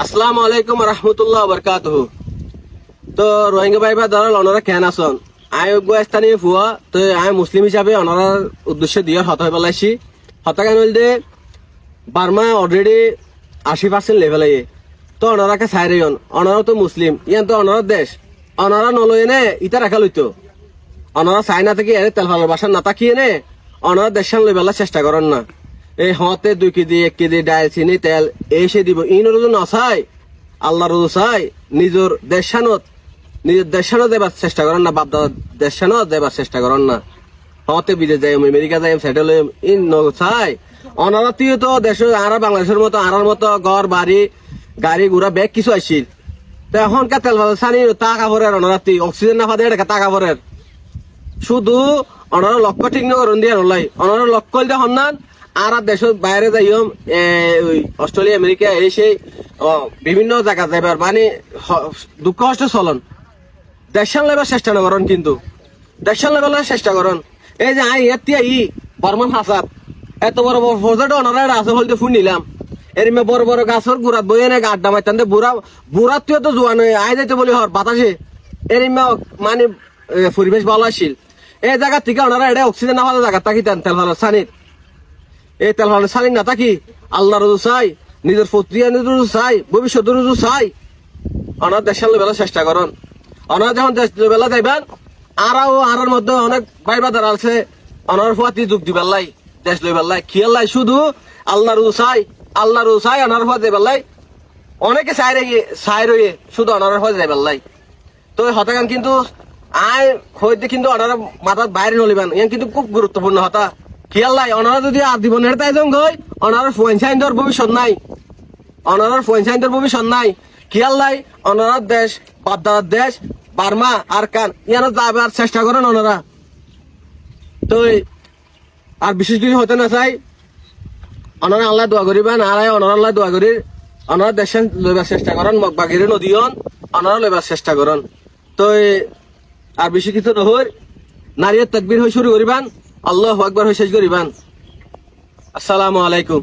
আসসালামু আলাইকুম রহমতুল্লাহ বরকাতুহু। তো রোহিঙ্গা ভাই বা ধরল ওনারা কেন আসন আই স্থানীয় ফুয়া তো আমি মুসলিম হিসাবে ওনার উদ্দেশ্য দিয়ে হত হয়ে পেলাইছি। হতা কেন বলতে বার্মা অলরেডি 80% লেভেল আইয়ে তো ওনারাকে সাইরে ওনারা তো মুসলিম ইয়ান তো ওনার দেশ ওনারা নলয়ে নে ইটা রাখা লইতো ওনারা চাইনা থেকে এনে তেল ফালার বাসা না তাকিয়ে নে ওনারা দেশান লইবেলার চেষ্টা করেন না। এই হতে 2 কেজি 1 কেজি ডাল চিনি তেল এসে দিব ইন রোজ নসাই আল্লাহ রোজ চাই নিজের দেশানত দেবার চেষ্টা করেন না, বাপদাদা দেশানত দেবার চেষ্টা করেন না। হতে বিদেশ যাই আমেরিকা যাই সেটেল ইন নসাই ওনারা তুই তো দেশ আর বাংলাদেশের মতো আরার মতো ঘর বাড়ি গাড়ি ঘোড়া ব্যাগ কিছু আসছিল তো এখনকার তেল ভালো সানি টাকা ভরের ওনারা তুই অক্সিজেন না পাতে টাকা ভরের শুধু ওনারা লক্ষ্য ঠিক নকরণ দিয়ে নলাই ওনারা লক্ষ্য দিয়ে হন্যান আর দেশের বাইরে যাইম অস্ট্রেলিয়া আমেরিকা এসে বিভিন্ন জায়গা যাইবার মানে দুঃখ কষ্ট চলন দেশান লেবার চেষ্টা না করেন, কিন্তু দেশান লেবেলের চেষ্টা করেন। এই যে আই এতিয়া বর্মান হাসাত এত বড় বড় ফোর্সেট ওনারা আছে হলতে ফুল নিলাম এরিমে বড় বড় গাছের গুড়াত বই এনে আড্ডা মারতাম বুড়া তুই তো জোয়ান আই যাইতে বলি হর বাতাসে এরিমে মানে পরিবেশ ভালো আসছিল। এই জায়গা থেকে ওনারা এটা অক্সিজেন না ভালো জায়গা তাকিতেন তেল ভালো সানির এই তেল ভালো সানির না থাকি আল্লাহ রুজু চাই নিজের ফত্রিয়া রুজু চাই ভবিষ্যৎ রুজু চাই ওনার দেশের লেবেলার চেষ্টা করেন। ওনারা যখন দেশ লেবেলা যাইবেন আরার মধ্যে অনেক ভাই বাদার আছে ওনার ফুয়াতি যুগ দিবেলাই দেশ লইবেলাই খেয়াল্লাই শুধু আল্লাহ রুজু চাই ওনার ফুয়া যাইবেলাই অনেকে চাই রয়ে শুধু ওনার ফুয়া যাইবেলাই তো হতাগান কিন্তু আয় হইতে কিন্তু ওনারা মাথার বাইরে নলিবেন ইয়ান কিন্তু খুব গুরুত্বপূর্ণ হতা খেয়াল্লাই ওনারা যদি আর জীবনের তাই যান গই ওনার ফোয়েন্সাইন্ডর ভবিষ্যৎ নাই খেয়াল্লাই ওনার দেশ বাপদাদার দেশ বার্মা আর কান ইয়ান যাবার চেষ্টা করেন ওনারা। তো আর বিশেষ কিছু হতে না চাই ওনারা আল্লাহ দোয়া করিবেন আর ওনারা আল্লাহ দোয়া করি ওনারা দেশে লইবার চেষ্টা করেন মগবাগিরে নদীয়ন ওনারা লইবার চেষ্টা করেন। তো আর বেশি কিছু নহর নারীর তাকবীর হয়ে শুরু করিবান আল্লাহু আকবার হয়ে শেষ করিবান। আসসালামু আলাইকুম।